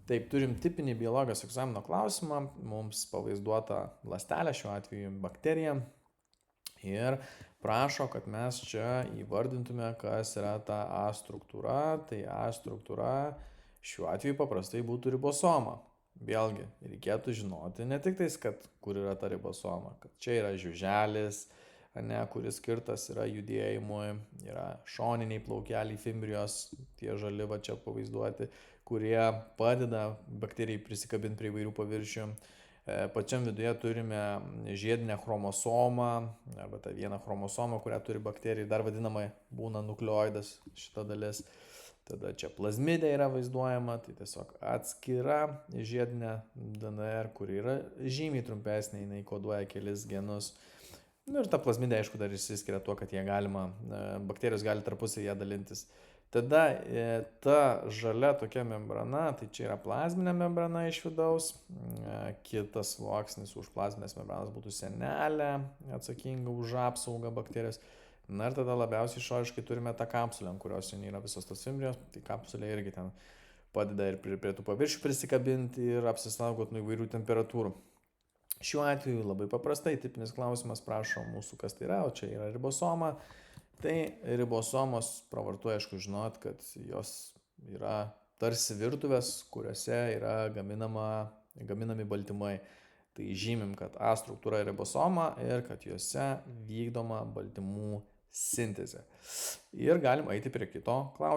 Taip, turim tipinį biologijos egzamino klausimą, mums pavaizduota ląstelė, šiuo atveju bakterija, ir prašo, kad mes čia įvardintume, kas yra ta A struktūra. Tai A struktūra šiuo atveju paprastai būtų ribosoma. Vėlgi, reikėtų žinoti ne tik tais, kad kur yra ta ribosoma, kad čia yra žiuželis, ne, kuris skirtas yra judėjimui, yra šoniniai plaukeliai fimbrijos, tie žali va čia pavaizduoti, kurie padeda bakterijai prisikabinti prie įvairių paviršių. Pačiam viduje turime žiedinę chromosomą, arba tą vieną chromosomą, kurią turi bakterija, dar vadinama būna nukleoidas šita dalis. Tada čia plazmidė yra vaizduojama, tai tiesiog atskira žiedinė DNR, kuri yra žymiai trumpesnė, jinai koduoja kelis genus. Ir ta plazmidė, aišku, dar išsiskiria tuo, kad bakterijos gali tarpusai ją dalintis. Tada ta žalia tokia membrana, tai čia yra plazminė membrana iš vidaus, kitas sluoksnis už plazminės membranos būtų sienelė, atsakinga už apsaugą bakterijos. Na ir tada labiausiai išoriškai turime tą kapsulę, ant kurios ten yra visos tos fimbrijos, tai kapsulė irgi ten padeda ir prie tų paviršių prisikabinti ir apsisaugot nuo įvairių temperatūrų. Šiuo atveju labai paprastai, tipinis klausimas prašo mūsų, kas tai yra, o čia yra ribosoma. Tai ribosomos pravartu, aišku, žinot, kad jos yra tarsi virtuvės, kuriuose yra gaminami baltymai. Tai žymim, kad A struktūra yra ribosoma ir kad juose vykdoma baltymų sintezė. Ir galim eiti prie kito klausimo.